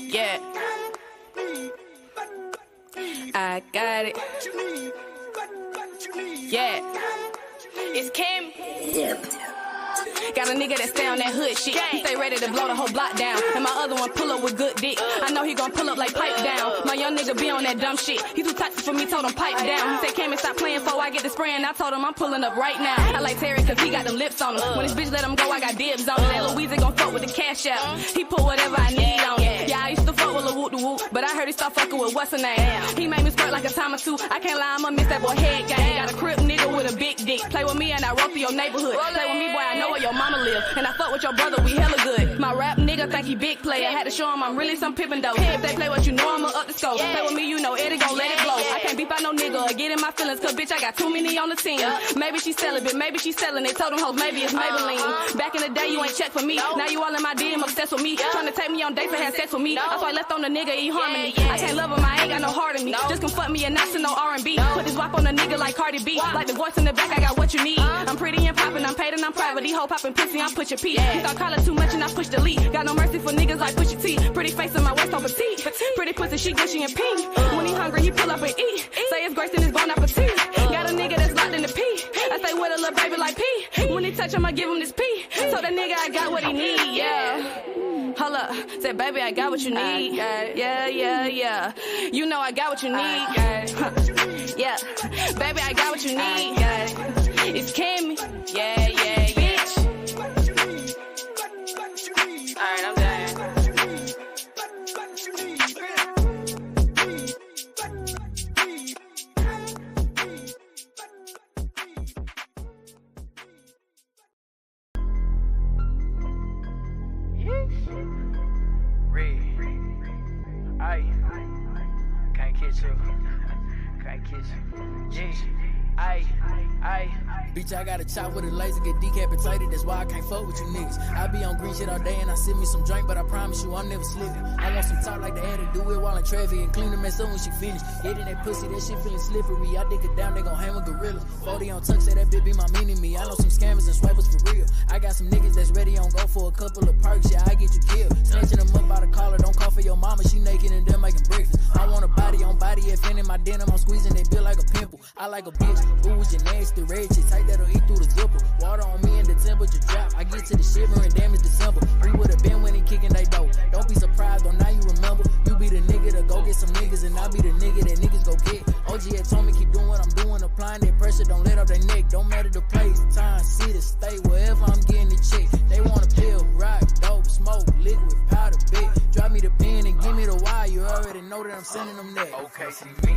Yeah, I got it. Yeah, it's Kim. Got a nigga that stay on that hood shit. He stay ready to blow the whole block down. And my other one pull up with good dick. I know he gon' pull up like pipe down. My young nigga be on that dumb shit. He too toxic for me, told him pipe down. He said, Cam, stop playing before I get the spraying. I told him I'm pulling up right now. I like Terry cause he got them lips on him. When this bitch let him go, I got dibs on him. That Louisa gon' fuck with the cash out. He put whatever I need on him. Yeah, I used to fuck with Lil Whoop the Whoop, but I heard he start fucking with what's her name. He made me squirt like a time or two. I can't lie, I'ma miss that boy head game. Got a crip nigga with a big dick. Play with me and I roll through your neighborhood. Play with me, boy, I know where your mama live. And I fuck with your brother, we hella good. My rap nigga think he big player. Had to show him I'm really some pippin' though. If they play what you know, I'ma up the scope. Play with me, you know Eddie gon' let it blow. I can't beef out no nigga or get in my feelings, cause bitch, I got too many on the team. Maybe she celibate, maybe she selling it. Told them hoes, maybe it's Maybelline. Back in the day, you ain't check for me. Now you all in my DM, obsessed with me. Trying to take me on dates and have sex with me. That's why I left on the nigga, eat harmony. I can't love him, I ain't got no heart in me. Just come fuck me and not to no R&B. Put this wop on a nigga like Cardi B. Like the voice in the back, I got what you need. I'm pretty and poppin', I'm paid and I'm private. These hoes poppin' pussy, I'm push your P. He thought calling too much and I push delete. Got no mercy for niggas like push your T. Pretty face in my waist on petite. Pretty pussy, she gushy and pink. When he hungry, he pull up and eat. Say it's grace in his bon appetit. Got a nigga that's locked in the P. I say with a little baby like P. When he touch him, I give him this P. So that nigga, I got what he need, yeah. Hold up, said baby, I got what you need. Yeah. You know I got what you need. Yeah, baby, I got what you need. It's Kimmy. Yeah, bitch. Alright, I'm done. Bitch, I got a chop with a laser, get decapitated, that's why I can't fuck with you niggas. I be on green shit all day and I sip me some drink, but I promise you I'm never slipping. I want some talk like they had to do it while in traffic and clean the mess up when she finished. Getting that pussy, that shit feeling slippery. I dig it down, they gon' hang with gorillas. 40 on tuck, say that bitch be my mini-me. I know some scammers and swipers for real. I got some niggas that's ready on go for a couple of perks, yeah, I get you killed. Snatching them up by the collar, don't call for your mama, she naked and then making breakfast. I want a body on body, if in my denim, I'm squeezing that bill like a pimple. I like a bitch, ooh, with your nasty red shit, tight that'll eat through the zipper. Water on me and the temperature drop. I get to the shiver and damage December. We would've been when he kicking they dope. Don't be surprised, though now you remember. You be the nigga to go get some niggas, and I be the nigga that niggas go get. OG had told me keep doing what I'm doing, applying that pressure, don't let up their neck. Don't matter the place, time, city, state, wherever I'm getting the check. They want a pill, rock, dope, smoke, liquid, powder, big. Drop me the pen and give me the wire. You already know that I'm sending them that. Okay, see me,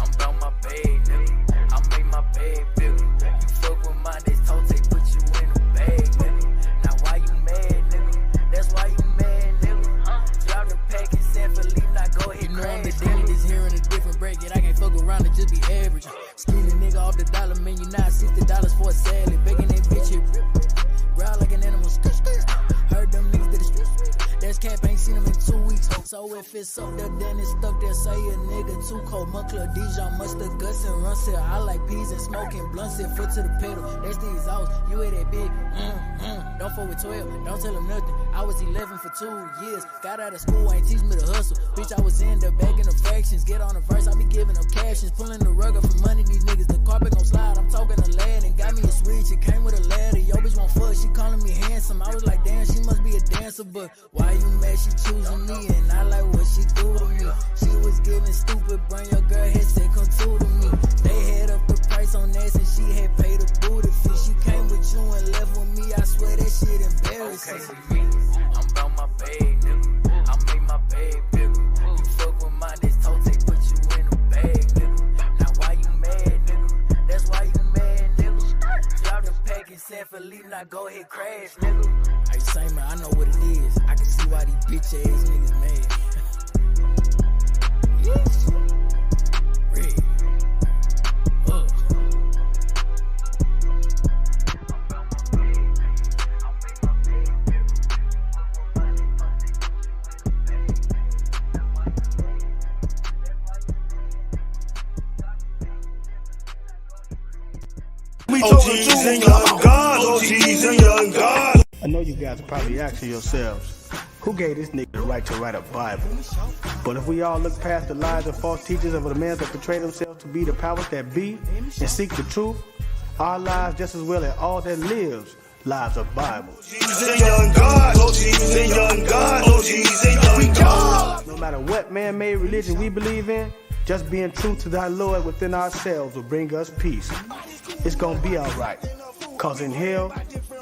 I'm about my bag, nigga. I make my bag bigger. You fuck with mine, this toe take put you in the bag, nigga. Now why you mad, nigga? That's why you mad, nigga. Drop the pack and send for leave, now go ahead. You know I'm the daddy, this here in a different bracket. I can't fuck around and just be average. Skinny nigga off the dollar menu, now $60 for a salad. Begging that bitch here, growl like an animal. Heard them niggas to the street. That's cap, ain't seen him in 2 weeks. So if it's up there, then it's stuck there. Say a nigga too cold. Moncler Dijon, mustard, guts and runs here. I like peas and smoking blunts here. Foot to the pedal. That's the exhaust. You hear that big? Don't fuck with 12. Don't tell him nothing. I was 11 for 2 years. Got out of school, ain't teach me to hustle. Bitch, I was in there bagging the fractions. Get on the verse, I be giving them captions. Pulling the rug up for money, these niggas. The carpet gon' slide. I'm talking a lad and got me a switch. It came with a ladder. Yo, bitch won't fuck. She calling me handsome. I was like, damn, she must be a dancer. But why you mad? She choosing me and I like what she do to me. She was giving stupid, bring your girl head, said come to me. They had up the price on that and she had paid a booty fee. She came with you and left with me, I swear that shit embarrassing. Okay, see me, I'm about my bag, nigga. I make my bag bigger. You fuck with mine, this toe take put you in the bag, nigga. Now why you mad, nigga? That's why you mad, nigga. Drop the pack and send for leave, now go ahead crash, nigga. Hey, same man, I know what it is. I can see why these bitch ass niggas mad. Yes. Red. OGs and young gods, OGs and young gods. I know you guys are probably asking yourselves, Who gave this nigga the right to write a Bible? But if we all look past the lies and false teachings of the men that portray themselves to be the powers that be and seek the truth, our lives just as well as all that lives, lives are Bible. No matter what man-made religion we believe in, just being true to thy Lord within ourselves will bring us peace. It's gonna be alright, cause in hell,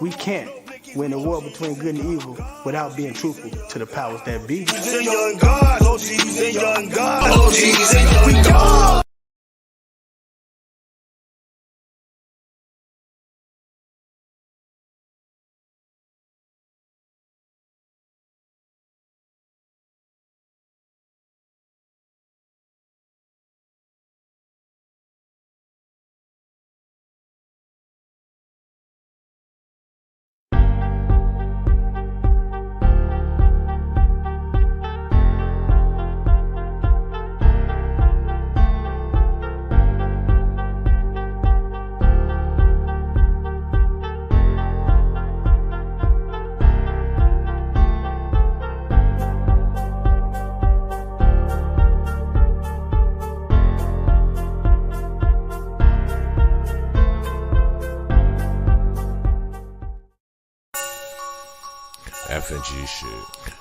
we can't win the war between good and evil without being truthful to the powers that be.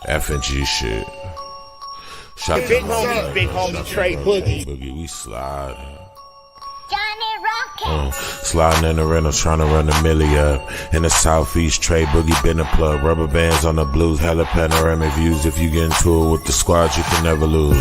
F&G shit. Shout Big homie Trey Boogie. We slide. Johnny Rocket. Sliding in the rental, trying to run the milli up. In the southeast, Trey Boogie been a plug. Rubber bands on the blues, hella panoramic views. If you get into it with the squad, you can never lose.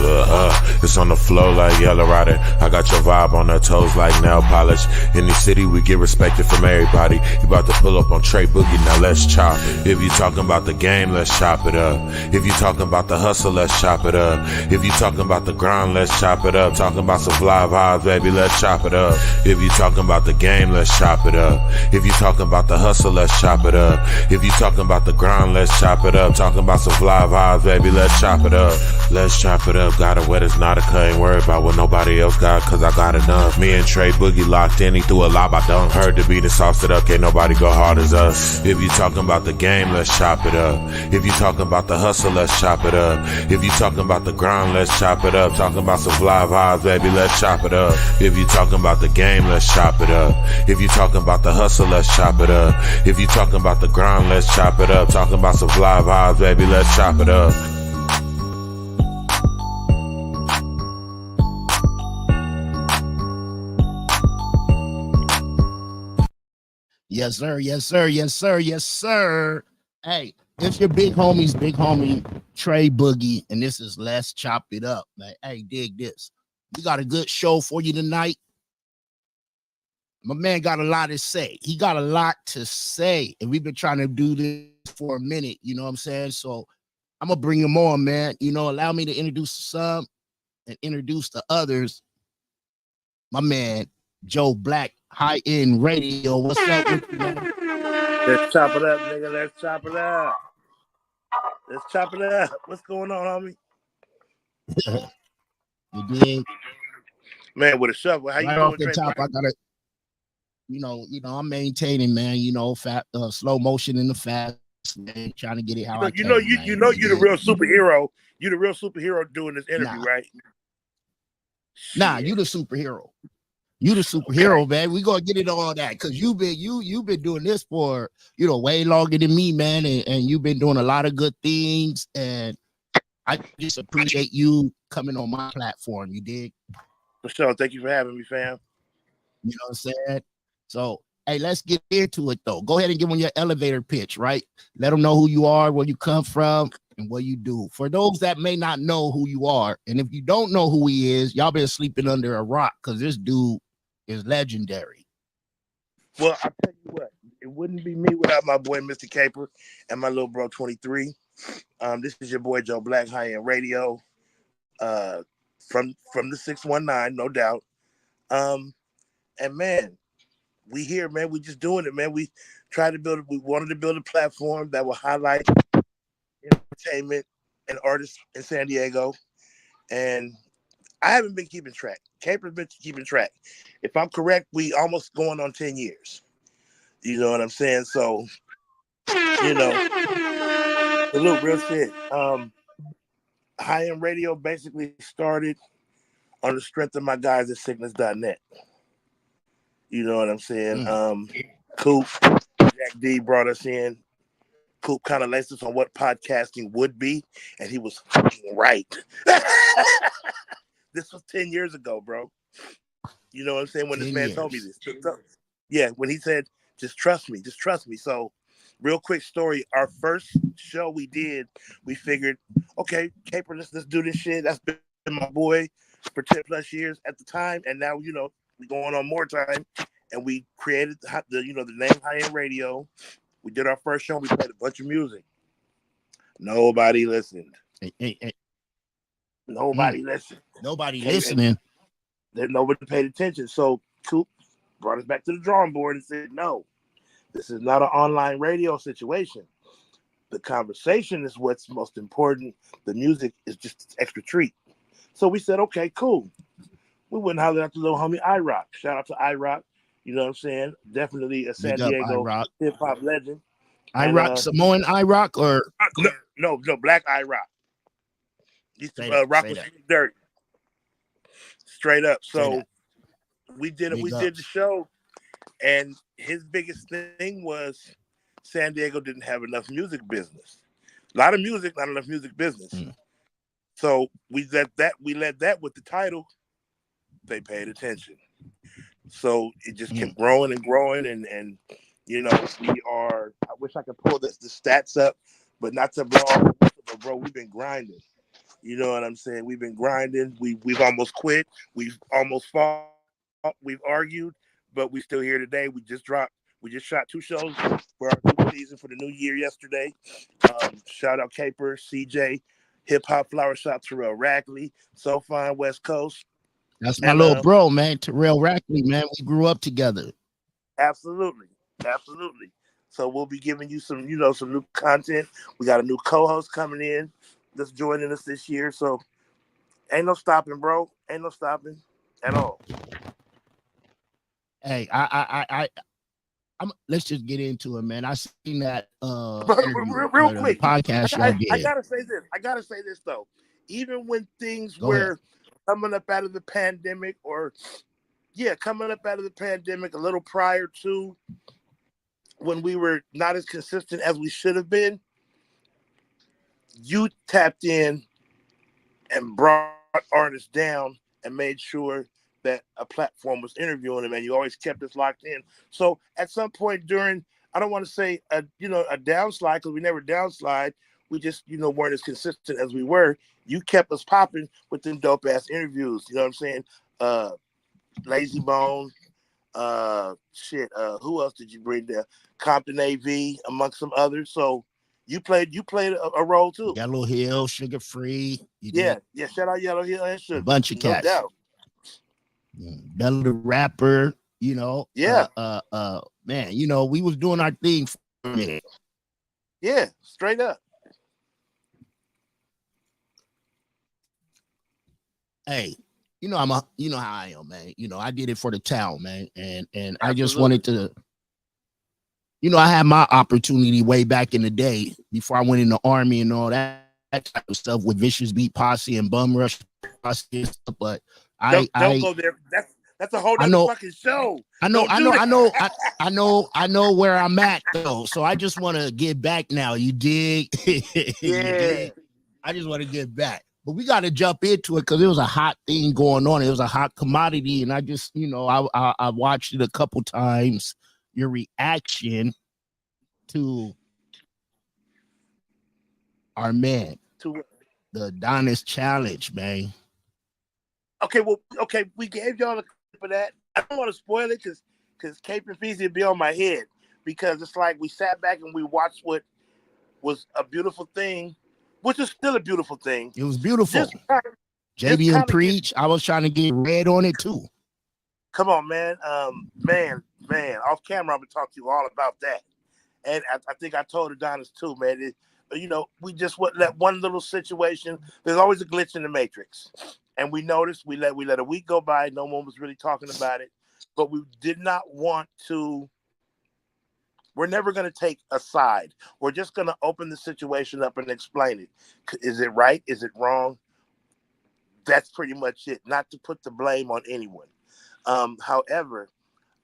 It's on the flow like Yellow Rider. I got your vibe on her toes like nail polish. In the city, we get respected from everybody. You about to pull up on Trey Boogie, now let's chop it. If you talking about the game, let's chop it up. If you talking about the hustle, let's chop it up. If you talking about the grind, let's chop it up. Talking about some fly vibes, baby, let's chop it up. If you talking about the game, let's chop it up. If you talking about the hustle, let's chop it up. If you talking about the grind, let's chop it up. Talking about some fly vibes, baby, let's chop it up. Let's chop it up. Got a wet as not a cut. Ain't worried about what nobody else got, cause I got enough. Me and Trey Boogie locked in, he threw a lob, I dunk. Heard the beat and sauced it up, can't nobody go hard as us. If you talking about the game, let's chop it up. If you talking about the hustle, let's chop it up. If you talking about the grind, let's chop it up. Talking about some fly vibes, baby, let's chop it up. If you talking about the game, let's chop it up. If you talking about the hustle, let's chop it up. If you talking about the grind, let's chop it up. Talking about some fly vibes, baby, let's chop it up. Yes, sir. Yes, sir. Yes, sir. Yes, sir. Hey, it's your big homie Trey Boogie, and this is Let's Chop It Up, man. Hey, dig this. We got a good show for you tonight. My man got a lot to say. He got a lot to say, and we've been trying to do this for a minute, you know what I'm saying? So I'm going to bring him on, man. You know, allow me to introduce some and introduce the others. My man, Joe Blakk, High End Radio. What's up with you, man? Let's chop it up, nigga. Let's chop it up. Let's chop it up. What's going on, homie? You dig? Man, with a shovel. How you right doing, off the top, I gotta, I'm maintaining, man. Slow motion in the fast, man, trying to get it how I can. You're the real superhero. You're the real superhero doing this interview, right? Nah, you the superhero. You the superhero, man. We gonna get it all that because you've been doing this for way longer than me, man, and you've been doing a lot of good things, and I just appreciate you coming on my platform. You dig? For sure. Thank you for having me, fam. You know what I'm saying? So, hey, let's get into it though. Go ahead and give them your elevator pitch, right? Let them know who you are, where you come from, and what you do. For those that may not know who you are, and if you don't know who he is, y'all been sleeping under a rock because this dude is legendary. Well, I'll tell you what, it wouldn't be me without my boy Mr. Caper and my little bro 23. This is your boy Joe Blakk, High End Radio, from the 619, no doubt. And man, we here, man. We just doing it, man. We wanted to build a platform that will highlight entertainment and artists in San Diego. And I haven't been keeping track. Caper's been keeping track. If I'm correct, we almost going on 10 years. You know what I'm saying? So, Salute, real shit. High End Radio basically started on the strength of my guys at sickness.net. You know what I'm saying? Coop, Jack D brought us in. Coop kind of laced us on what podcasting would be, and he was fucking right. This was 10 years ago, bro. You know what I'm saying? When this man told me this. Yeah, when he said, just trust me, just trust me. So, real quick story. Our first show we did, we figured, okay, Caper, let's do this shit. That's been my boy for 10 plus years at the time. And now, you know, we going on more time. And we created the name High End Radio. We did our first show. We played a bunch of music. Nobody listened. Nobody listened. Nobody listening. Nobody paid attention. So Coop brought us back to the drawing board and said, no, this is not an online radio situation. The conversation is what's most important. The music is just an extra treat. So we said, okay, cool. We went and hollered out the little homie iRock. Shout out to iRock. You know what I'm saying? Definitely a San Diego hip hop legend. iRock, Samoan iRock, or no, Black iRock. Used to rock with Dirt. Straight up. So we did the show, and his biggest thing was San Diego didn't have enough music business. A lot of music, not enough music business. So we led that with the title. They paid attention. So it just kept growing and growing, and you know, I wish I could pull the stats up, but not to blow off, but bro, we've been grinding. You know what I'm saying? We've been grinding. We've almost quit. We've almost fought. We've argued, but we're still here today. We just shot 2 shows for our new season for the new year yesterday. Shout out Caper, CJ, Hip Hop Flower Shop, Terrell Rackley, So Fine West Coast. That's my little bro, man. Terrell Rackley, man. We grew up together. Absolutely. So we'll be giving you some new content. We got a new co-host coming in that's joining us this year. So ain't no stopping, bro. Ain't no stopping at all. Hey, let's just get into it, man. I seen that real quick podcast y'all did. I gotta say this though. Even when things were coming up out of the pandemic, coming up out of the pandemic a little prior to when we were not as consistent as we should have been, you tapped in and brought artists down and made sure that a platform was interviewing them, and you always kept us locked in. So at some point during, I don't want to say a downslide, because we never downslide. We just, weren't as consistent as we were. You kept us popping with them dope ass interviews. You know what I'm saying? Lazy Bone, who else did you bring there? Compton AV, amongst some others. So you played a role too. Yellow Hill, Sugar Free. Yeah. Shout out Yellow Hill and Sugar. A bunch of cats. No doubt. Bella the Rapper, man, we was doing our thing for a minute. Yeah, straight up. Hey, how I am, man. I did it for the town, man. And I just wanted to, I had my opportunity way back in the day before I went in the army and all that type of stuff with Vicious Beat Posse and Bum Rush Posse and stuff, but don't go there. That's a whole other fucking show. I know where I'm at though. So I just want to get back now. You dig? Yeah. I just want to get back. But we got to jump into it because it was a hot thing going on. It was a hot commodity, and I just, I watched it a couple times. Your reaction to our man, the Adonis challenge, man. Okay, we gave y'all a clip of that. I don't want to spoil it because Cape and Feezy will be on my head, because it's like we sat back and we watched what was a beautiful thing, which is still a beautiful thing. It was beautiful. JB and Preach, I was trying to get red on it too. Come on, man. Man, off camera, I'm going to talk to you all about that. And I think I told Adonis too, man. We just let one little situation. There's always a glitch in the matrix. And we noticed we let a week go by. No one was really talking about it. But we did not want to We're never going to take a side. We're just going to open the situation up and explain it. Is it right? Is it wrong? That's pretty much it. Not to put the blame on anyone. However,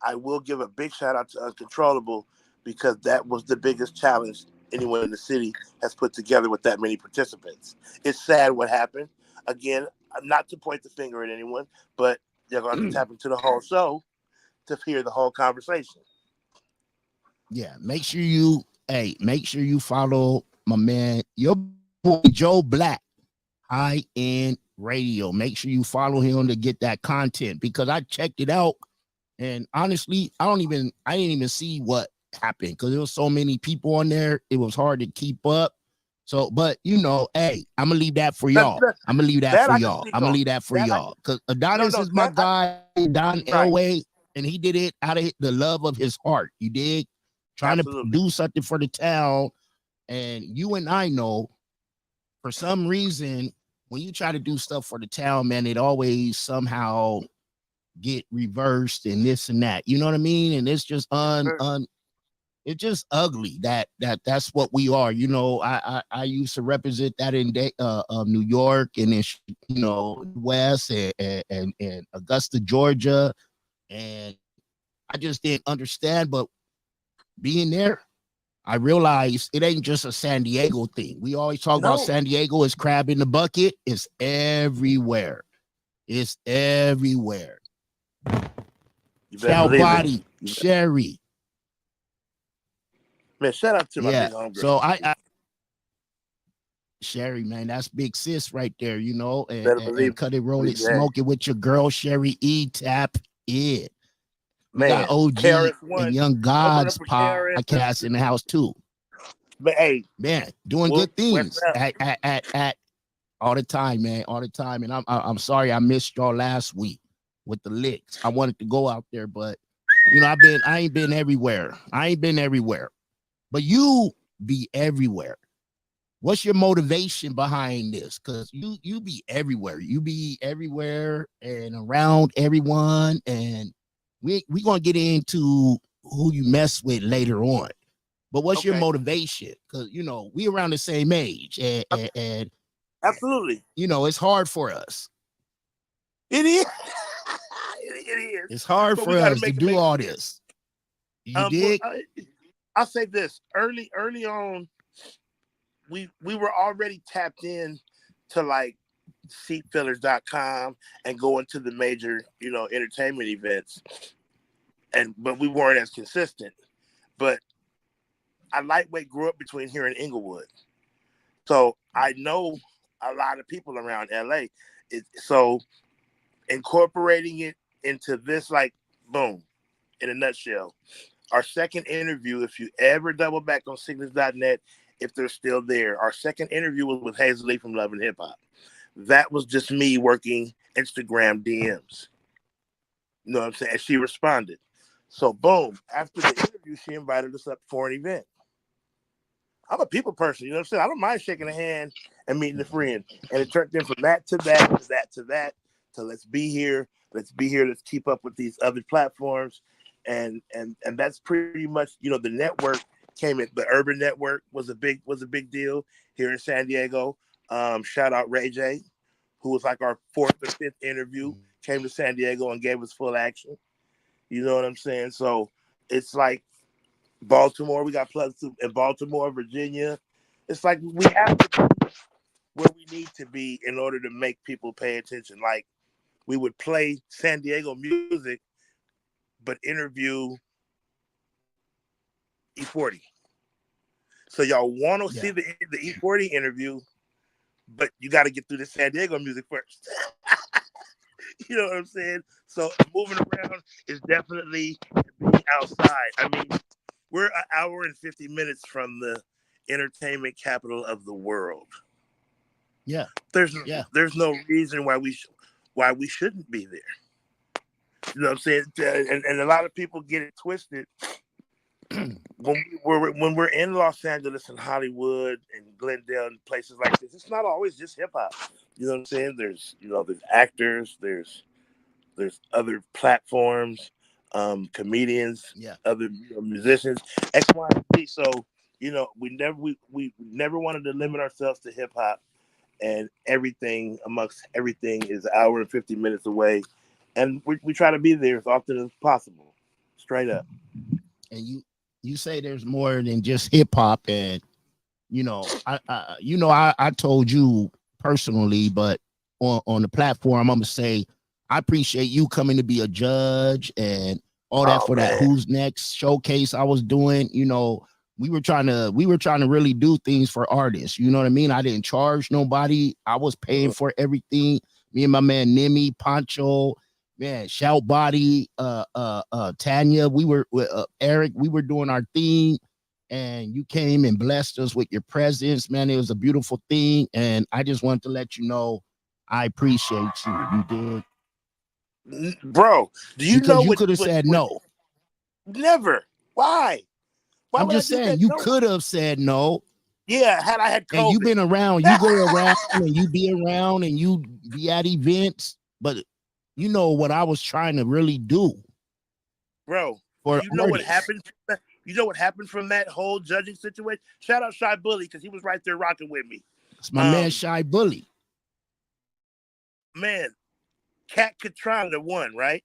I will give a big shout out to Uncontrollable because that was the biggest challenge anyone in the city has put together with that many participants. It's sad what happened. Again, not to point the finger at anyone, but you're going to have to tap into the whole show to hear the whole conversation. Yeah, make sure you follow my man, your boy Joe Blakk, High End Radio. Make sure you follow him to get that content because I checked it out. And honestly, I didn't even see what happened because there was so many people on there. It was hard to keep up. So, but I'm gonna leave that for y'all. I'm gonna leave that for y'all. Because Adonis is my guy, Don Elway, and he did it out of the love of his heart. You dig? Trying to do something for the town. And you and I know, for some reason, when you try to do stuff for the town, man, it always somehow get reversed and this and that. You know what I mean? And it's just it's just ugly that's what we are. I used to represent that in New York and in West and Augusta, Georgia, and I just didn't understand. But being there, I realized it ain't just a San Diego thing. We always talk about San Diego is crab in the bucket. It's everywhere. It's everywhere. Chow Body, Sherry. Man, shout out to my big homegirl. So I Sherry, man, that's big sis right there, and cut it, roll it, smoke it with your girl, Sherry E. Tap it. We got OG and Young Gods podcast in the house too. But hey, man, doing good things at all the time, man, all the time. And I'm sorry I missed y'all last week with the licks. I wanted to go out there, but I ain't been everywhere. But you be everywhere. What's your motivation behind this? Because you be everywhere. You be everywhere and around everyone. And we gonna get into who you mess with later on. But what's your motivation? Because we around the same age, and absolutely, it's hard for us. It is. It is. It's hard for us to do all this. You dig? Well, I'll say this: early on, we were already tapped in to like seatfillers.com and going to the major, entertainment events. But we weren't as consistent. But I lightweight grew up between here and Inglewood. So I know a lot of people around LA. So incorporating it into this, like, boom, in a nutshell. Our second interview, if you ever double back on Signals.net, if they're still there, our second interview was with Hazel Lee from Love and Hip Hop. That was just me working Instagram DMs. You know what I'm saying? And she responded. So boom, after the interview, she invited us up for an event. I'm a people person, you know what I'm saying? I don't mind shaking a hand and meeting a friend. And it turned in from that to that, to that, to that, to let's be here. Let's keep up with these other platforms. And that's pretty much, the network came in. The urban network was a big deal here in San Diego. Shout out Ray J, who was like our fourth or fifth interview, came to San Diego and gave us full action. You know what I'm saying? So it's like Baltimore, we got plugs in Baltimore, Virginia. It's like we have to be where we need to be in order to make people pay attention. Like we would play San Diego music, but interview E40. So y'all want to see the E40 interview, but you got to get through the San Diego music first. You know what I'm saying? So moving around is definitely being outside. I mean, we're an hour and 50 minutes from the entertainment capital of the world. Yeah. There's no reason why we shouldn't be there. You know what I'm saying? And a lot of people get it twisted. When we're in Los Angeles and Hollywood and Glendale and places like this, it's not always just hip hop. You know what I'm saying? There's actors, there's other platforms. comedians, Yeah. other musicians, X, Y, and Z. So we never wanted to limit ourselves to hip hop, and everything amongst everything is an hour and 50 minutes away, and we try to be there as often as possible, straight up. And you say there's more than just hip hop, and I told you personally, but on the platform, I'm gonna say I appreciate you coming to be a judge and all that Oh for that man, Who's Next showcase I was doing. We were trying to really do things for artists. You know what I mean? I didn't charge nobody. I was paying for everything. Me and my man Nimi, Pancho, man, Shout Body, Tanya, we were Eric, we were doing our thing, and you came and blessed us with your presence, man. It was a beautiful thing, and I just wanted to let you know I appreciate you. You did, bro. Do you because know you could have said no. Never. Why? Why I'm would I just just saying say you no? could have said no. Yeah, had I had And you've COVID, been around, you go around and you be around and you be at events, but you know what I was trying to really do bro. for You know what artists. happened? You know what happened from that whole judging situation? Shout out Shy Bully because he was right there rocking with me. It's my man Shy Bully. Man, Cat Katrina won, right?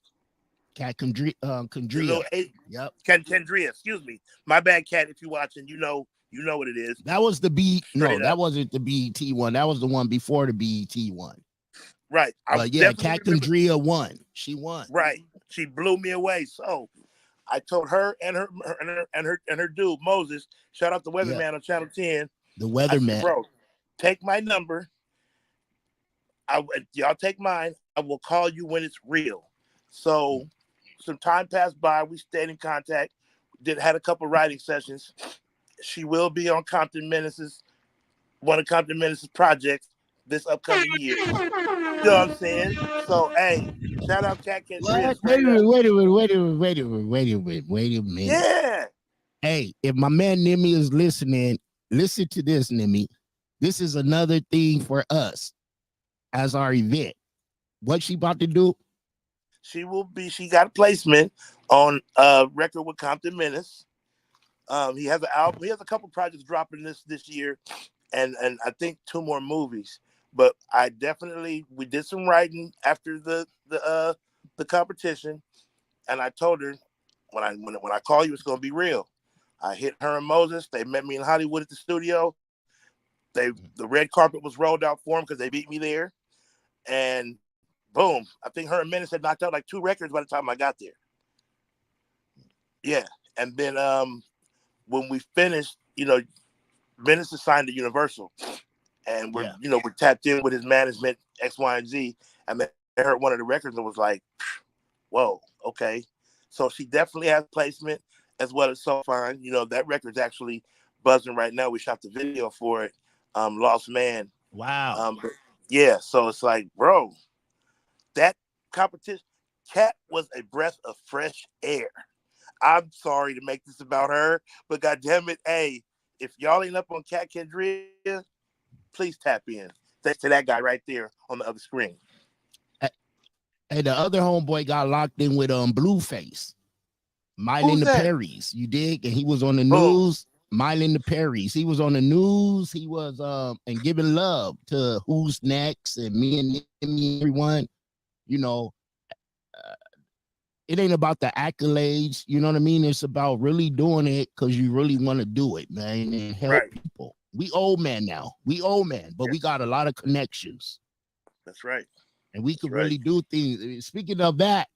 Cat The Condria. little eight, Yep. Kendria, excuse me. My bad, Cat. If you're watching, you know what it is. That was the B. No, Straight that up. wasn't the BET one. That was the one before the BET one. Right. I But yeah, definitely Cat remember. Condria won. She won. Right. She blew me away. So I told her and her dude Moses. Shout out the Yeah. weatherman on Channel 10. The I said, weatherman. bro, take my number. Y'all take mine. I will call you when it's real. So some time passed by. We stayed in contact. Had a couple writing sessions. She will be on one of Compton Menace's projects this upcoming year. You know what I'm saying? So hey, shout out Cat Kendria. Wait a Straight up. minute. Yeah. Hey, if my man Nimi is listening, listen to this, Nimi. This is another thing for us as our event. What she about to do? She got a placement on a record with Compton Menace. He has an album. He has a couple projects dropping this year, and I think 2 more movies. But we did some writing after the competition, and I told her when I call you, it's gonna be real. I hit her and Moses. They met me in Hollywood at the studio. The red carpet was rolled out for them because they beat me there, and boom! I think her and Menace had knocked out like 2 records by the time I got there. Yeah, and then when we finished, Menace is signed to Universal, and we're tapped in with his management X, Y, and Z. And then I heard one of the records and was like, "Whoa, okay." So she definitely has placement as well as So Fine. That record's actually buzzing right now. We shot the video for it, Lost Man. Wow. Yeah, so it's like, bro, that competition, Cat was a breath of fresh air. I'm sorry to make this about her, but goddamn it, hey, if y'all ain't up on Cat Kendria, please tap in. Thanks to that guy right there on the other screen. Hey, the other homeboy got locked in with Blueface, Mylan the Perrys. You dig? And he was on the news. Mylan the Perrys. He was on the news. He was and giving love to Who's Next and me and everyone. It ain't about the accolades. You know what I mean? It's about really doing it because you really want to do it, man, and help people. We old man now. But we got a lot of connections. That's right. And we could really do things. Speaking of that,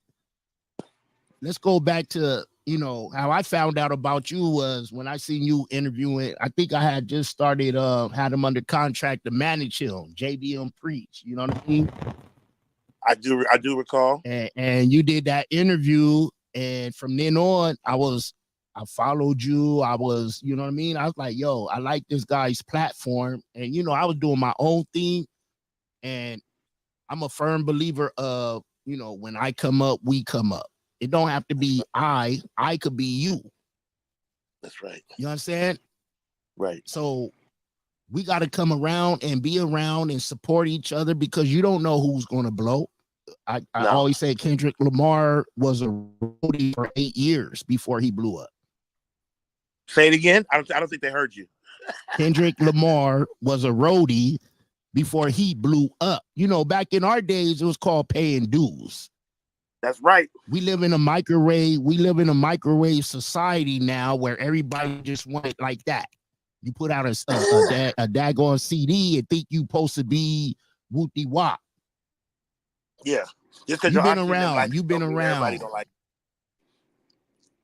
let's go back to, how I found out about you was when I seen you interviewing. I think I had just started, had him under contract to manage him, JBM Preach. You know what I mean? I do recall. And you did that interview. And from then on, I followed you. I was, you know what I mean? I was like, yo, I like this guy's platform. And, I was doing my own thing. And I'm a firm believer of, when I come up, we come up. It don't have to be I could be you. That's right. You understand? Right. So we got to come around and be around and support each other because you don't know who's going to blow. I No. always say Kendrick Lamar was a roadie for 8 years before he blew up. Say it again. I don't think they heard you. Kendrick Lamar was a roadie before he blew up. You know, back in our days, it was called paying dues. That's right. We live in a microwave. We live in a microwave society now where everybody just want it like that. You put out a daggone CD and think you supposed to be whoopty wop. Yeah. Just because You've been auntie around. like You've been everybody around. don't like.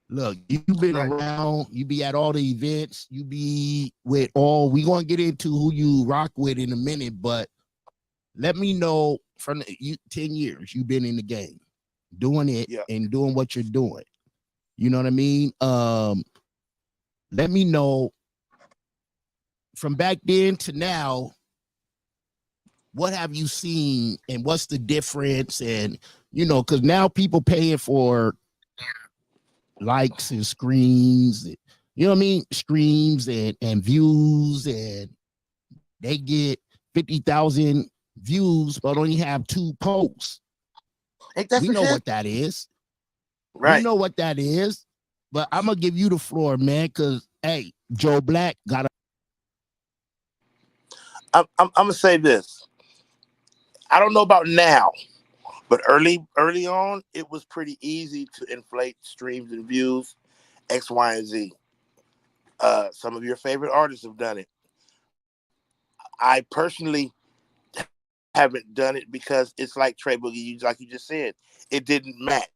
Look, you've been Right. around. You be at all the events. You be with all. We're going to get into who you rock with in a minute, but let me know from 10 years you've been in the game, doing it and doing what you're doing. You know what I mean? Let me know from back then to now, what have you seen and what's the difference? And, you know, because now people paying for likes and screens, you know what I mean? Streams and views, and they get 50,000 views, but only have 2 posts. Ain't that we know shit? what that is. Right. We know what that is, but I'm gonna give you the floor, man, because hey, Joe Blakk got a. I'm gonna say this. I don't know about now, but early on, it was pretty easy to inflate streams and views, X, Y, and Z. Some of your favorite artists have done it. I personally haven't done it because it's like Trey Boogie, like you just said, it didn't match.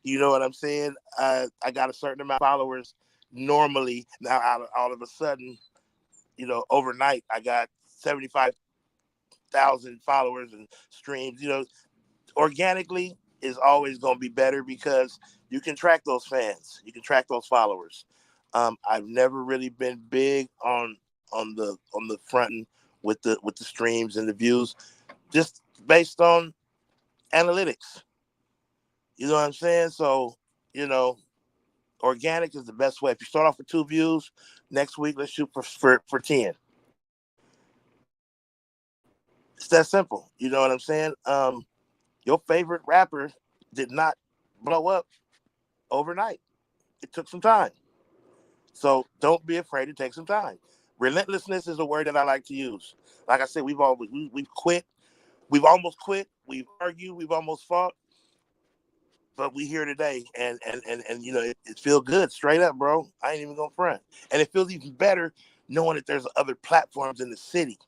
You know what I'm saying? I got a certain amount of followers normally. Now, all of a sudden, you know, overnight, I got 75,000 followers and streams. You know, organically is always going to be better because you can track those fans, you can track those followers. I've never really been big on the fronting with the streams and the views, just based on analytics. You know what I'm saying? So, you know, organic is the best way. If you start off with 2 views, next week let's shoot for 10. It's that simple. You know what I'm saying? Your favorite rapper did not blow up overnight. It took some time. So don't be afraid to take some time. Relentlessness is a word that I like to use. Like I said, we've quit. We've almost quit. We've argued. We've almost fought. But we here today, and you know, it feels good, straight up, bro. I ain't even gonna front. And it feels even better knowing that there's other platforms in the city.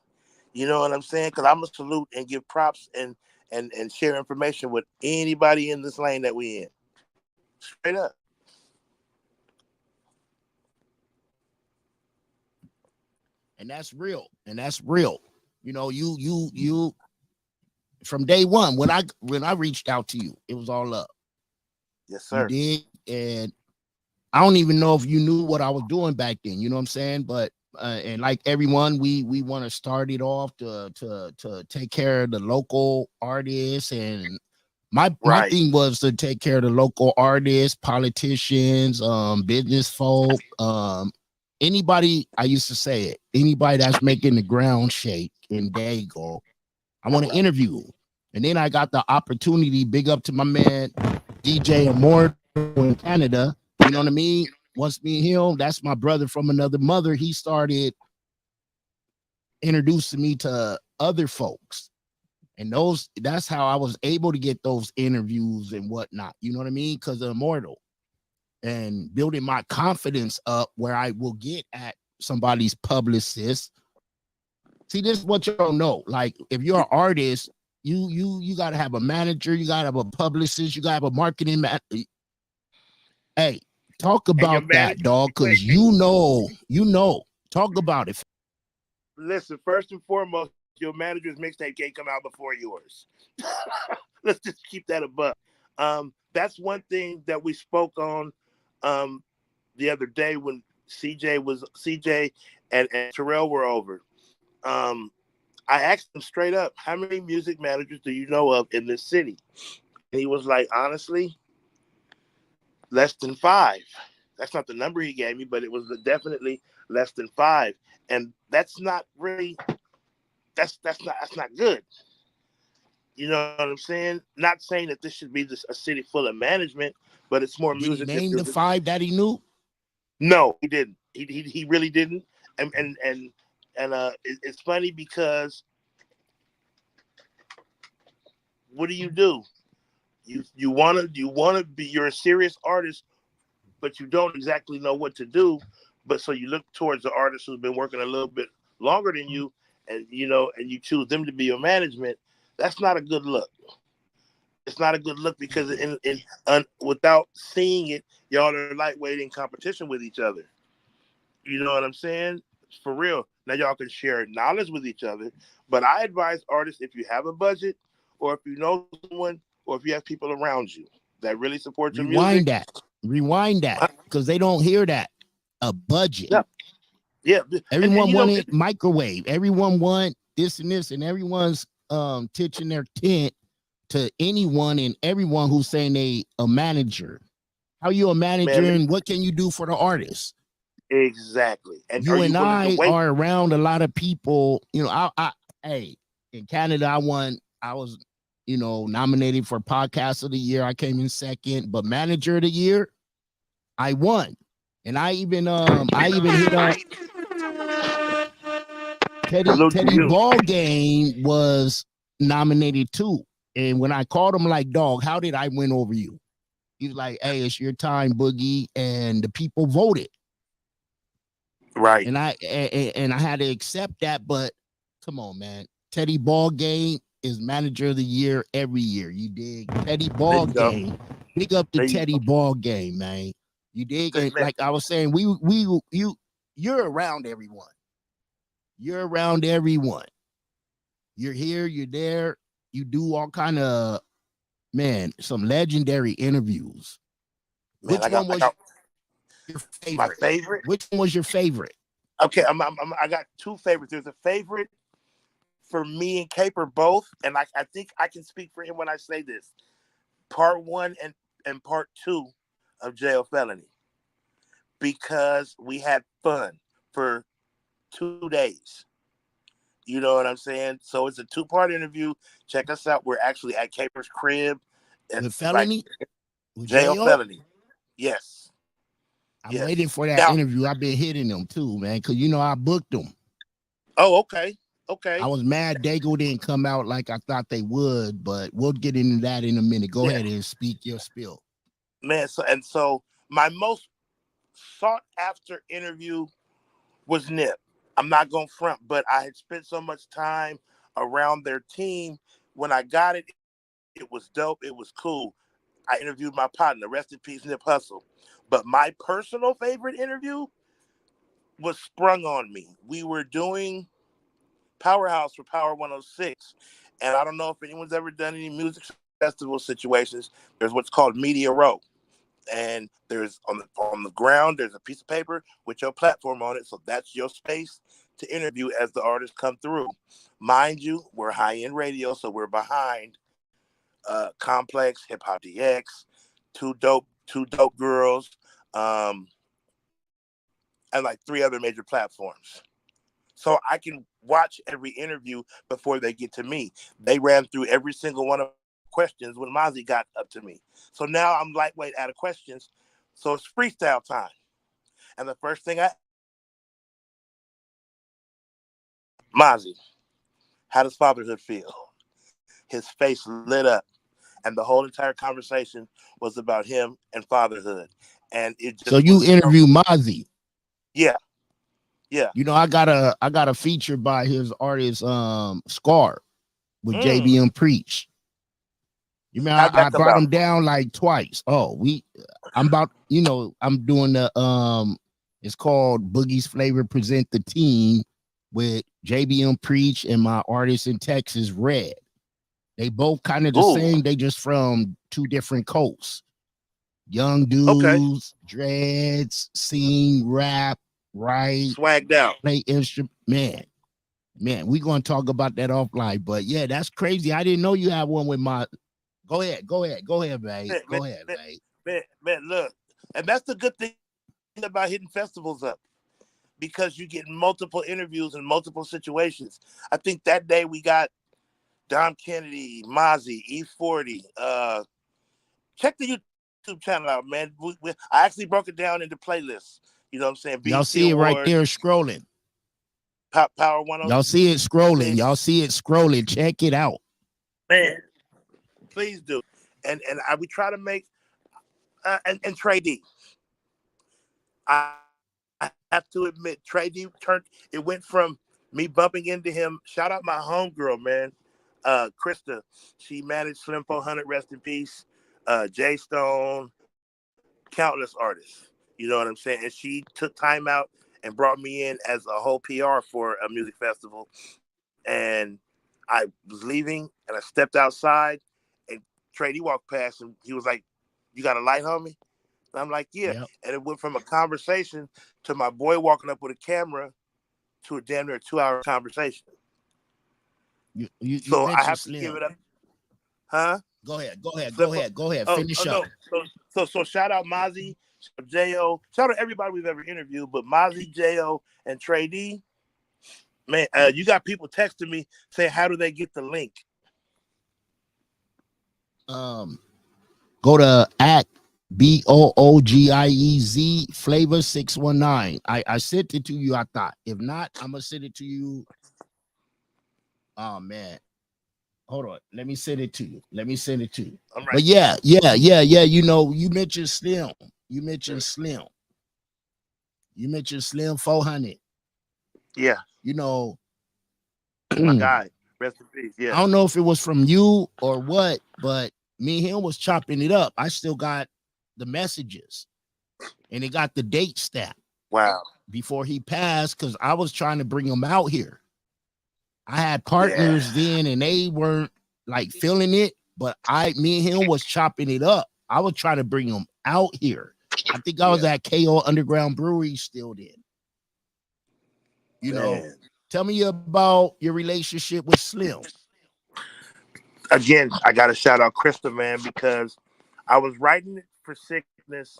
You know what I'm saying? Because I'm gonna salute and give props and share information with anybody in this lane that we in. Straight up. And that's real. And that's real. You know, you from day one, when I reached out to you, it was all up. Yes, sir. You did. And I don't even know if you knew what I was doing back then. You know what I'm saying? But and like everyone, we want to start it off to take care of the local artists. And my thing was to take care of the local artists, politicians, business folk, anybody. I used to say it, anybody that's making the ground shake in Dago, I want to interview. And then I got the opportunity, big up to my man DJ Immortal in Canada. You know what I mean? Once me and him, that's my brother from another mother. He started introducing me to other folks. And that's how I was able to get those interviews and whatnot. You know what I mean? Because of Immortal. And building my confidence up where I will get at somebody's publicist. See, this is what you don't know. Like, if you're an artist, you got to have a manager, you got to have a publicist, you got to have a marketing man. Hey, talk about that, dog, because you know. Talk about it. Listen, first and foremost, your manager's mixtape can't come out before yours. Let's just keep that above. That's one thing that we spoke on the other day when CJ and Terrell were over. I asked him straight up, how many music managers do you know of in this city? And he was like, honestly, less than 5. That's not the number he gave me, but it was definitely less than 5. And that's not really, that's not good. You know what I'm saying? Not saying that this should be just a city full of management, but it's more Did he music. name the 5 that he knew? No, he didn't. He really didn't. And it's funny because what do? You wanna be, you're a serious artist, but you don't exactly know what to do. But so you look towards the artist who's been working a little bit longer than you, and and you choose them to be your management. That's not a good look. It's not a good look because without seeing it, y'all are lightweight in competition with each other. You know what I'm saying? For real. Now y'all can share knowledge with each other, but I advise artists, if you have a budget, or if you know someone, or if you have people around you that really support your music. Rewind that, because they don't hear that. A budget. Yeah. Everyone wanted microwave. Everyone want this and this, and everyone's pitching their tent to anyone and everyone who's saying they a manager. How you a manager, and what can you do for the artist? Exactly. And you and I are around a lot of people. Hey, in Canada, I was, nominated for Podcast of the Year. I came in second, but Manager of the Year, I won. And I even hit up Teddy Ball Game was nominated too. And when I called him, like, dog, how did I win over you? He was like, hey, it's your time, Boogie, and the people voted. Right. And I had to accept that, but come on, man. Teddy Ball Game is Manager of the Year every year. You dig? Teddy Ball Game. Pick up the Teddy Ball Game, man. You dig? And like I was saying, you're around everyone. You're around everyone. You're here, you're there. You do all kind of, some legendary interviews. Man, Which one was your favorite? My favorite? Which one was your favorite? Okay, I got 2 favorites. There's a favorite for me and Caper both, and I think I can speak for him when I say this. Part 1 and part 2 of Jail Felony, because we had fun for 2 days. You know what I'm saying? So it's a 2-part interview. Check us out. We're actually at Caper's crib. The Felony? Jail Felony. Yes. I'm waiting for that interview. I've been hitting them too, man, because I booked them. Oh, okay. Okay. I was mad Dago didn't come out like I thought they would, but we'll get into that in a minute. Go ahead and speak your spiel. Man, so my most sought after interview was Nip. I'm not gonna front, but I had spent so much time around their team. When I got it, it was dope. It was cool. I interviewed my partner, rest in peace, Nip Hustle. But my personal favorite interview was sprung on me. We were doing Powerhouse for Power 106, and I don't know if anyone's ever done any music festival situations. There's what's called Media Row, and there's on the ground there's a piece of paper with your platform on it, so that's your space to interview as the artists come through. Mind you, we're high-end radio, so we're behind Complex, Hip Hop DX, two dope girls, and like 3 other major platforms. So I can watch every interview before they get to me. They ran through every single one of the questions when Mozzie got up to me. So now I'm lightweight out of questions. So it's freestyle time. And the first thing Mozzie, how does fatherhood feel? His face lit up. And the whole entire conversation was about him and fatherhood. And it just, so you interview Mozzie? Yeah. Yeah. I got a feature by his artist Scar with JBM Preach. I brought him down like twice. I'm doing the it's called Boogie's Flavor Present the Team with JBM Preach and my artist in Texas, Red. They both kind of the same. They just from 2 different coasts. Young dudes, dreads, sing, rap, right? Swagged out. Play instrument. Man, we're going to talk about that offline. But yeah, that's crazy. I didn't know you had one with my... Go ahead, babe. Man, look. And that's the good thing about hitting festivals up, because you get multiple interviews in multiple situations. I think that day we got Dom Kennedy, Mozzie, E40. Check the YouTube channel out, man. I actually broke it down into playlists. You know what I'm saying? Y'all BET see it right Awards, there scrolling. Power 106. Y'all see it scrolling. Y'all see it scrolling. Check it out. Man, please do. And we try to make and Trey D. I have to admit, Trey D it went from me bumping into him. Shout out my homegirl, man. Krista. She managed Slim 400, rest in peace. Jay Stone, countless artists. You know what I'm saying? And she took time out and brought me in as a whole PR for a music festival. And I was leaving and I stepped outside and Trey D walked past and he was like, "You got a light, homie?" And I'm like, "Yeah." Yep. And it went from a conversation to my boy walking up with a camera to a damn near 2-hour conversation. You So I mentioned have Slim. to give it up. Huh? Go ahead. Oh, Finish up. No. So shout out Mozzie, J.O. Shout out everybody we've ever interviewed, but Mozzie, J.O., and Trey D. Man, you got people texting me saying, how do they get the link? Go to @BOOGIEZ Flavor 619. I sent it to you, I thought. If not, I'm gonna send it to you. Oh man. Hold on. Let me send it to you. All right. But yeah. You know, you mentioned Slim. You mentioned Slim 400. Yeah. You know, my guy. Rest in peace. Yeah. I don't know if it was from you or what, but me and him was chopping it up. I still got the messages and it got the date stamp. Wow. Before he passed, because I was trying to bring him out here. I had partners then and they weren't like feeling it, but me and him was chopping it up. I was trying to bring him out here. I think I was at KO Underground Brewery still then. You know, tell me about your relationship with Slim. Again, I got to shout out Krista, man, because I was writing it for Sickness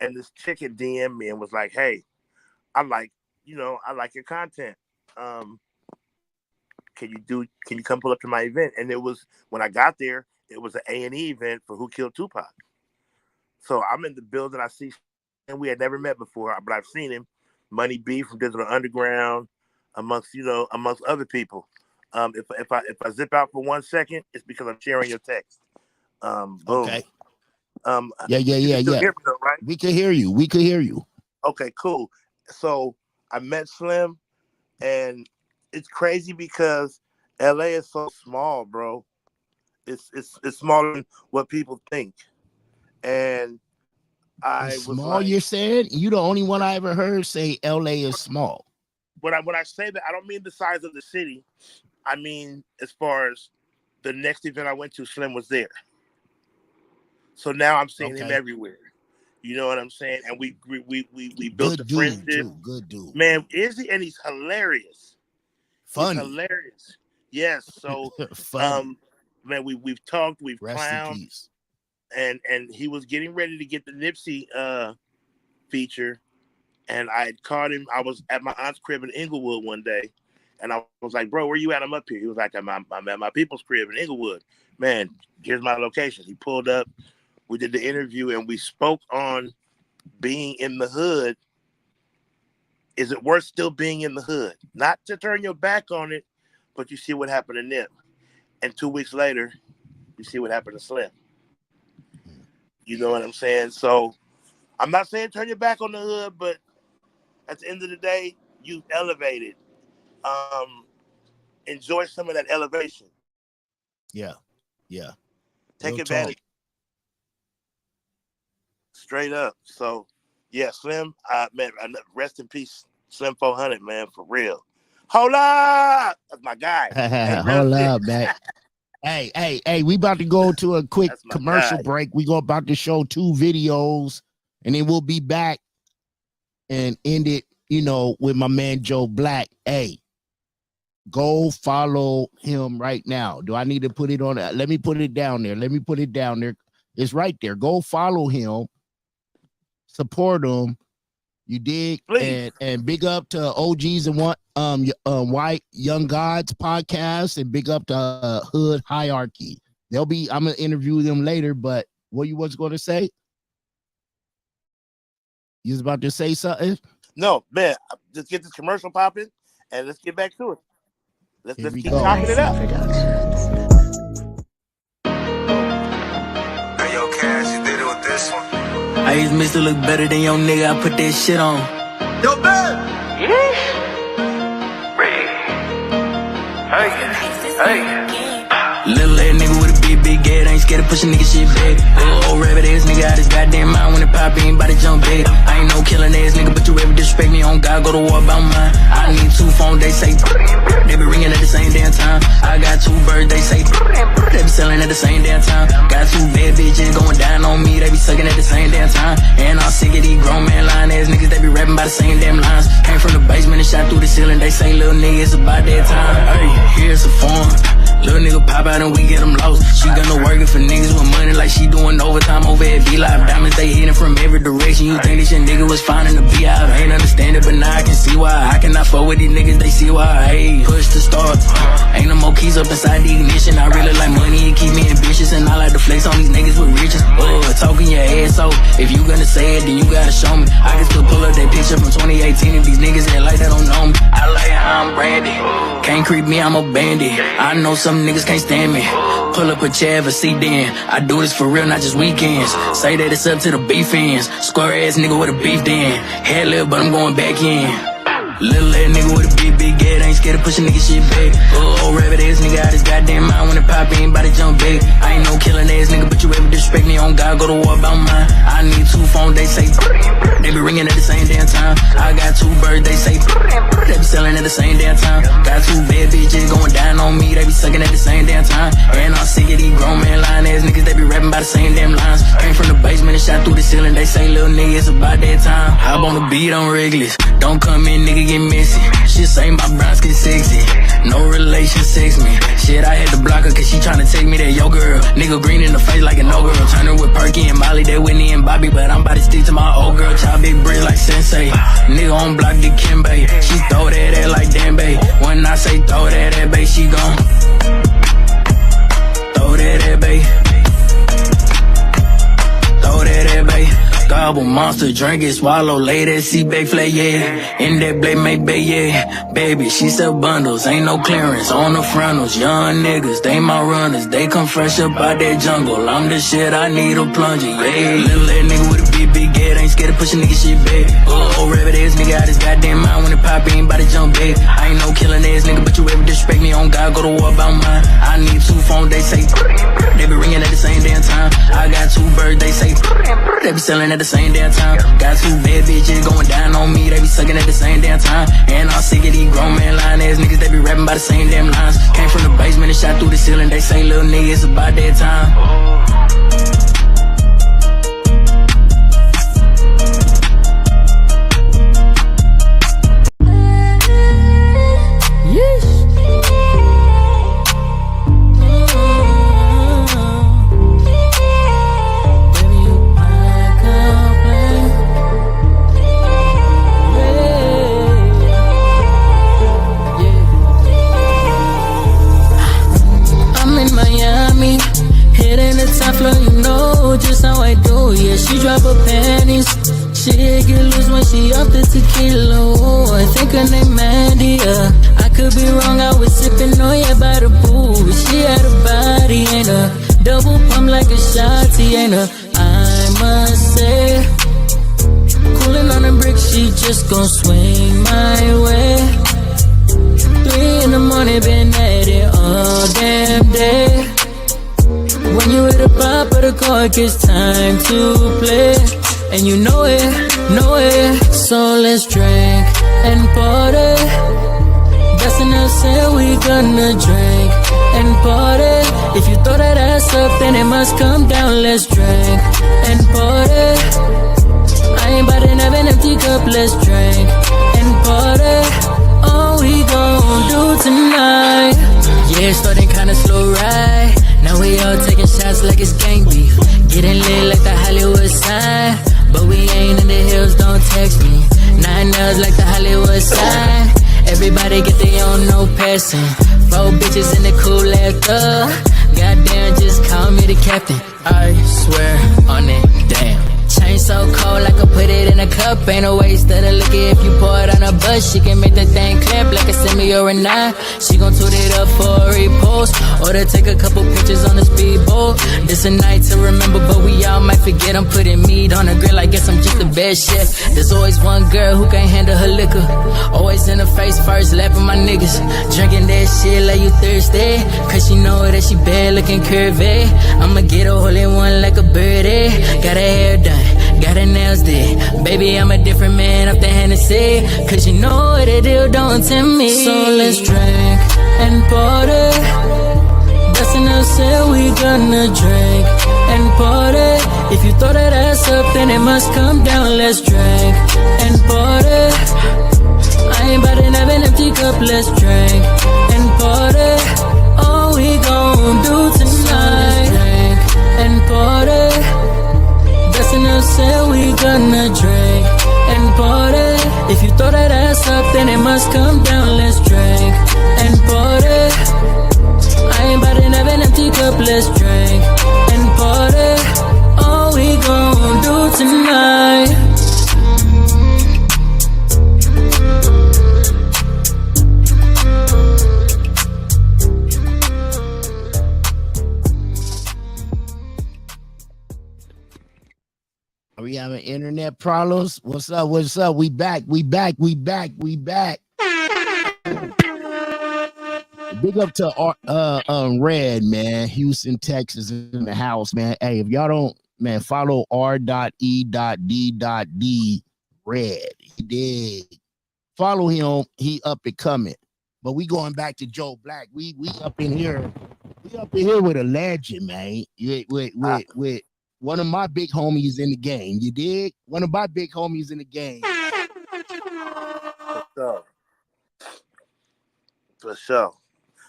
and this chick had DM me and was like, "Hey, I like your content. Can you come pull up to my event?" And it was, when I got there, it was an A&E event for Who Killed Tupac. So I'm in the building, I see, and we had never met before, but I've seen him, Money B from Digital Underground, amongst other people. If I zip out for 1 second, it's because I'm sharing your text. Boom. Okay. Yeah. Hear me though, right? We can hear you. Okay, cool. So I met Slim, and it's crazy because LA is so small, bro. It's smaller than what people think. And It's small, you're saying? You the only one I ever heard say LA is small. When I say that, I don't mean the size of the city. I mean, as far as the next event I went to, Slim was there. So now I'm seeing him everywhere. You know what I'm saying? And we built a friendship. Too. Good dude. Man, is he? And he's hilarious. Funny. He's hilarious. Yes. So man, we've talked, we've clowned. And he was getting ready to get the Nipsey feature. And I had caught him. I was at my aunt's crib in Inglewood one day. And I was like, "Bro, where you at? I'm up here." He was like, I'm at my people's crib in Inglewood. Man, here's my location. He pulled up. We did the interview and we spoke on being in the hood. Is it worth still being in the hood? Not to turn your back on it, but you see what happened to Nip. And 2 weeks later, you see what happened to Slim. You know what I'm saying? So I'm not saying turn your back on the hood, but at the end of the day, you elevated. Enjoy some of that elevation. Yeah. Take advantage. Straight up. So, yeah, Slim, man, rest in peace, Slim 400, man, for real. Hold up! That's my guy. Hold up, man. Hey, we about to go to a quick commercial break. We about to show 2 videos, and then we'll be back and end it, with my man Joe Blakk. Hey, go follow him right now. Do I need to put it on? Let me put it down there. It's right there. Go follow him. Support him. You dig? Please. And big up to OGs and White Young Gods podcast, and big up to Hood Hierarchy. I'm gonna interview them later, but what you was gonna say? You was about to say something? No, man. Just get this commercial popping and let's get back to it. Let's keep go. chopping it up. Hey, yo, Cash, you did it with this one. I used to miss to look better than your nigga. I put that shit on. Yo, man. Hey. Little ass nigga with a big head, ain't scared to push a nigga shit back. Little old rabbit ass nigga out his goddamn mind when it pop, he ain't bout to jump back. I ain't no killing ass nigga, but you ever disrespect me on God, go to war about mine. I need 2 phones, they say they be ringing at the same damn time. I got 2 birds, they say they be selling at the same damn time. Got 2 bad bitches going down on me, they be sucking at the same damn time. And I'm sick of these grown man lying ass niggas, they be rapping by the same damn lines. Came from the basement and shot through the ceiling, they say little nigga, it's about that time. Hey, here's a form. Little nigga pop out and we get them lost. She gonna working for niggas with money like she doing overtime over at V-Live. Diamonds, they hitting from every direction. You think this your nigga was fine in the B-Hive. Ain't understand it, but now I can see why. I cannot fuck with these niggas, they see why. Hey, push to start. Ain't no more keys up inside the ignition. I really like money, it keep me ambitious. And I like to flex on these niggas with riches. Talking your ass off. If you gonna say it, then you gotta show me. I can still pull up that picture from 2018 if these niggas ain't like that don't know me. I like how I'm branded. Can't creep me, I'm a bandit. I know some niggas can't stand me. Pull up a chair of a sedan. I do this for real, not just weekends. Say that it's up to the beef ends. Square ass nigga with a beef den. Head lip, but I'm going back in. Little ass nigga with a big head, ain't scared to push a nigga shit back. Old rabbit ass nigga out his goddamn mind when it pop, he ain't bout to jump back. I ain't no killing ass nigga, but you ever disrespect me on God, go to war about mine. I need 2 phones, they say they be ringing at the same damn time. I got 2 birds, they say they be selling at the same damn time. Got 2 bad bitches going down on me, they be sucking at the same damn time. And I'm sick of these grown man lying ass niggas, they be rapping by the same damn lines. Came from the basement and shot through the ceiling, they say little nigga, it's about that time. Hop on the beat on Regulus, don't come in nigga, get messy. She say my brown skin sexy, no relation sex me. Shit, I had to block her cause she tryna take me that yo girl. Nigga green in the face like a no girl. Turn her with Perky and Molly, they Whitney and Bobby, but I'm about to stick to my old girl. Chop big brick like Sensei. Nigga on block the Kimbe. She throw that like Danbay. When I say throw that bae, she gon' throw that bae. Throw that bae. Gobble, monster, drink it, swallow, lay that C-Bake flat, yeah. In that blade, make bay, yeah. Baby, she sell bundles, ain't no clearance on the frontals. Young niggas, they my runners, they come fresh up out that jungle. I'm the shit, I need a plunger, yeah. Little ass nigga with a big head, ain't scared to push a nigga shit back. Old rabbit ass nigga out his goddamn mind when it pop, he ain't bout to jump back. I ain't no killing ass nigga, but you ever disrespect me on God, go to war about mine. I need 2 phones, they say they be ringing at the same damn time. I got 2 birds, they say they be selling at the same damn time. Got 2 bad bitches going down on me, they be sucking at the same damn time. And I'm sick of these grown man lying ass niggas, they be rapping by the same damn lines. Came from the basement and shot through the ceiling, they say little nigga, it's about that time. You know just how I do, yeah, she drop her panties. She get loose when she off the tequila. Ooh, I think her name Mandy, I could be wrong, I was sipping on ya by the pool. She had a body, ain't a double pump like a shotty, ain't a, I must say. Cooling on the brick, she just gon' swing my way. 3 in the morning, been at it all damn day. When you hit the pop of the cork, it's time to play. And you know it, know it. So let's drink and party. That's enough said, we gonna drink and party. If you throw that ass up, then it must come down. Let's drink and party. I ain't about to have an empty cup, let's drink and party. All we gon' do tonight. Yeah, starting kinda slow, right? Now we all taking shots like it's gang beef. Getting lit like the Hollywood sign. But we ain't in the hills, don't text me. side. Everybody get their own no passing. 4 bitches in the cool after. Goddamn, just call me the captain. I swear on it, damn. Chain so cold, I could put it in a cup. Ain't no waste of the liquor if you pour it on a bus. She can make that thing clap like a semi or a 9. She gon' toot it up for a repost, or to take a couple pictures on the speedboat. This a night to remember, but we all might forget. I'm putting meat on the grill, I guess I'm just the best chef. There's always one girl who can't handle her liquor. Always in the face first, lapping my niggas. Drinking that shit like you thirsty, cause she know that she bad looking curvy. I'ma get a hole in one like a birdie. Got her hair done, got her nails did. Baby, I'm a different man off the Hennessy, cause you know what it do, don't tempt me. So let's drink and party. That's enough said, we gonna drink and party. If you throw that ass up, then it must come down. Let's drink and party. I ain't about to have an empty cup. Let's drink and party. All we gon' do tonight. Drink and party. That's enough said, we gonna drink and party. If you throw that ass up, then it must come down. Let's drink and party. I ain't about to have an empty cup. Let's drink and party. All we gon' do tonight. Are we having internet problems? What's up? What's up? We back. We back. We back. We back. Big up to Red, man. Houston, Texas in the house, man. Hey, if y'all don't, man, follow R.E.D.D. Red. He did. Follow him. He up and coming. But we going back to Joe Blakk. We up in here. We up in here with a legend, man. With one of my big homies in the game. You dig? One of my big homies in the game. For sure.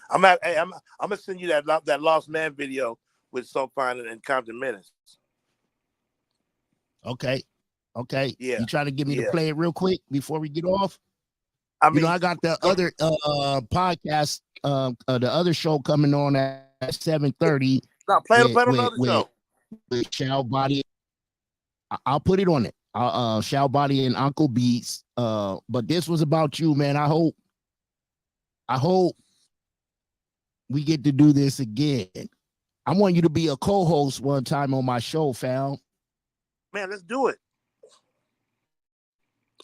I'm gonna send you that Lost Man video with So Fine and Compton Menace. Okay. Yeah. You trying to get me to play it real quick before we get off? I mean, I got the other podcast, the other show coming on at 7:30. No, play it on the other show. With Shao Body. I'll put it on it. Shao Body and Uncle Beats. But this was about you, man. I hope we get to do this again. I want you to be a co-host one time on my show, fam. Man, let's do it.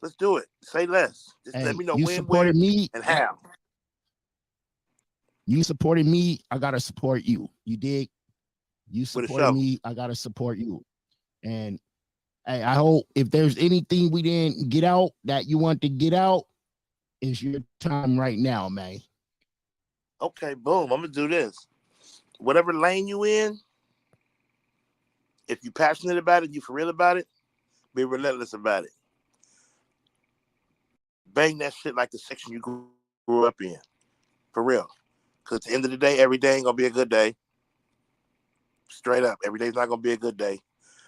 Let's do it. Say less. Just let me know when, where, me and how. You supported me, I gotta support you. You dig? You supported me, I gotta support you. And hey, I hope if there's anything we didn't get out that you want to get out, it's your time right now, man. Okay, boom. I'm gonna do this. Whatever lane you in, if you're passionate about it, you for real about it, be relentless about it. Bang that shit like the section you grew up in. For real. Because at the end of the day, every day ain't gonna be a good day. Straight up. Every day's not gonna be a good day.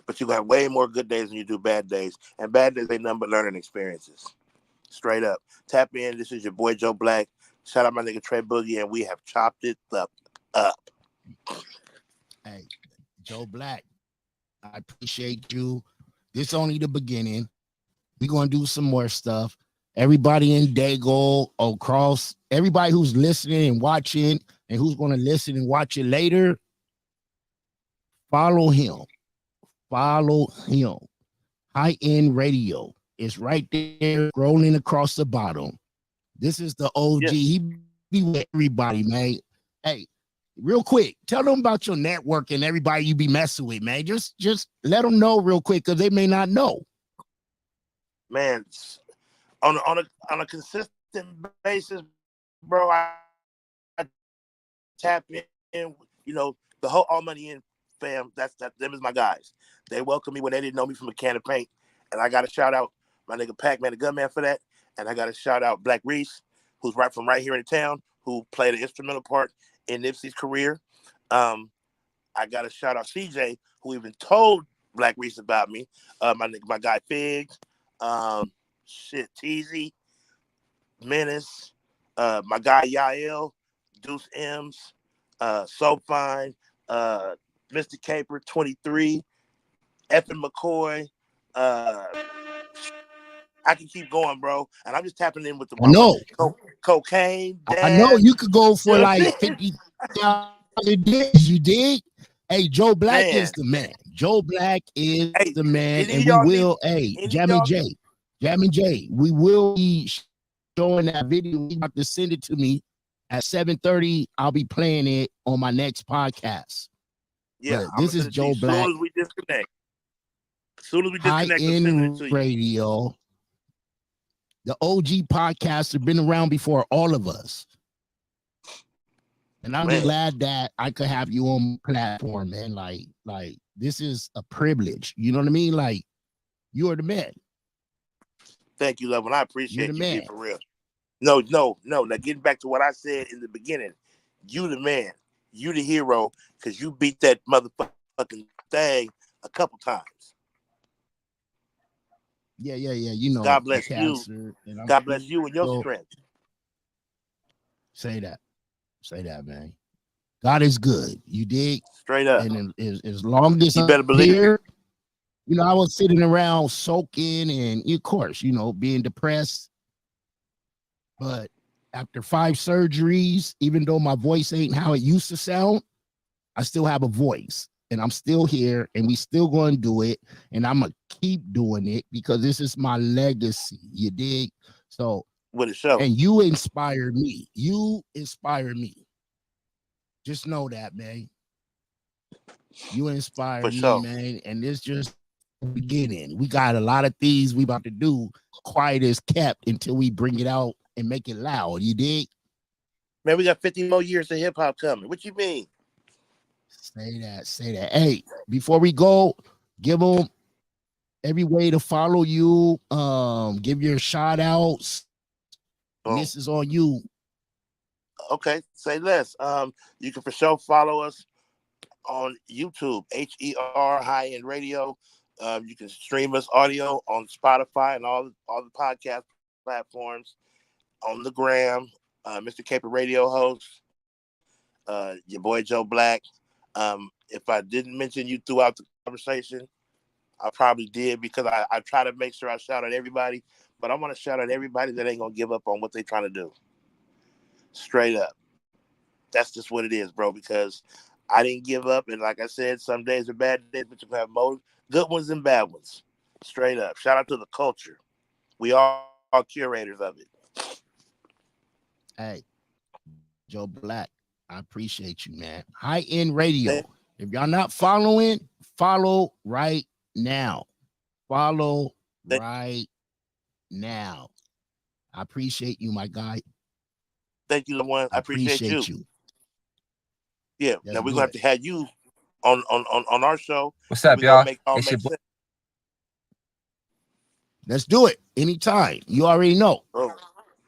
But you got way more good days than you do bad days. And bad days ain't nothing but learning experiences. Straight up. Tap in. This is your boy Joe Blakk. Shout out my nigga Trey Boogie, and we have chopped it up. Hey, Joe Blakk, I appreciate you. This only the beginning. We're gonna do some more stuff. Everybody in Dago, across, everybody who's listening and watching, and who's gonna listen and watch it later, follow him. Follow him. High End Radio is right there, scrolling across the bottom. This is the OG. Yes. He be with everybody, man. Hey, real quick, tell them about your network and everybody you be messing with, man. Just let them know real quick because they may not know. Man, on a consistent basis, bro, I tap in. You know, the whole All Money In fam. Them is my guys. They welcome me when they didn't know me from a can of paint, and I got to shout out my nigga Pac-Man the Gunman for that. And I got to shout out Blakk Reese, who's right from right here in town, who played an instrumental part in Nipsey's career. I got to shout out CJ, who even told Blakk Reese about me. My guy Figs, Teasy, Menace, my guy Yael, Deuce M's, So Fine, Mr. Caper 23, Effin McCoy. I can keep going, bro. And I'm just tapping in with the I know. cocaine. I know Dad. you could go for You know like 50,000 days. You dig? Hey, Joe Blakk Man. is the man. Joe Blakk is Hey, the man, any and of we y'all will. need- Hey, any Jammin' y'all- J, we will be showing that video. You have to send it to me at 7:30. I'll be playing it on my next podcast. Yeah, But this is Joe Blakk. As soon as we disconnect. High I'm sending it End to you. Radio. The OG podcasts have been around before all of us. And I'm just glad that I could have you on my platform, man. Like this is a privilege. You know what I mean? Like, you are the man. Thank you, love. And I appreciate You're the you being man. for real. No. Now getting back to what I said in the beginning, you the man, you the hero, because you beat that motherfucking thing a couple times. Yeah. You know, God bless cancer, you. God bless you and your strength. Say that, man. God is good. You dig? Straight up. And as long as you better believe here, you know, I was sitting around soaking and, of course, you know, being depressed. But after 5 surgeries, even though my voice ain't how it used to sound, I still have a voice. And I'm still here, and we still going to do it. And I'm going to keep doing it because this is my legacy. You dig? So, with a show. And you inspire me. You inspire me. Just know that, man. You inspire For me, sure. man. And it's just the beginning. We got a lot of things we about to do. Quiet is kept until we bring it out and make it loud. You dig? Man, we got 50 more years of hip hop coming. What you mean? Say that. Hey, before we go, give them every way to follow you. Give your shout outs. And this is on you. Okay, say less. You can for sure follow us on YouTube, HER High End Radio. You can stream us audio on Spotify and all the podcast platforms. On the gram, Mr. Caper Radio host, your boy Joe Blakk. If I didn't mention you throughout the conversation, I probably did because I try to make sure I shout out everybody, but I want to shout out everybody that ain't gonna give up on what they trying to do. Straight up. That's just what it is, bro, because I didn't give up. And like I said, some days are bad days, but you can have more good ones and bad ones. Straight up. Shout out to the culture. We are curators of it. Hey, Joe Blakk, I appreciate you, man. High End Radio. If y'all not following, follow right now. Follow right now. I appreciate you, my guy. Thank you, one. I appreciate you. Yeah. Let's now we're do gonna have to have you on our show. What's up, y'all? It's your boy. Let's do it anytime. You already know. Oh,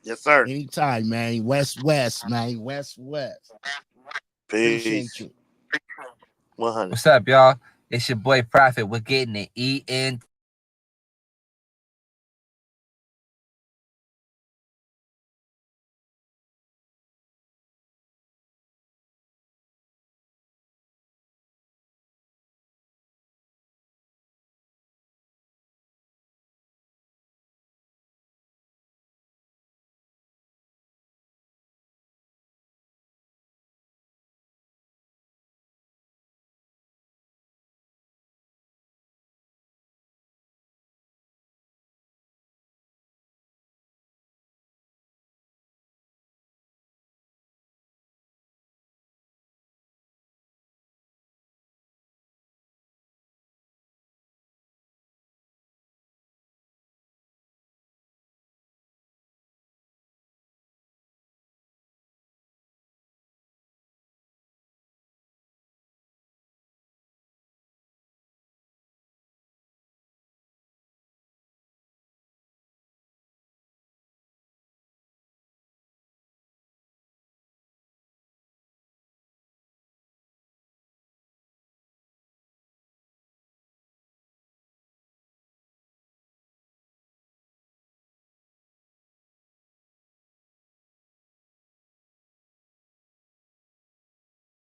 yes, sir. Anytime, man. West, man. West. Peace. Appreciate you. 100. What's up, y'all? It's your boy Prophet. We're getting it. EN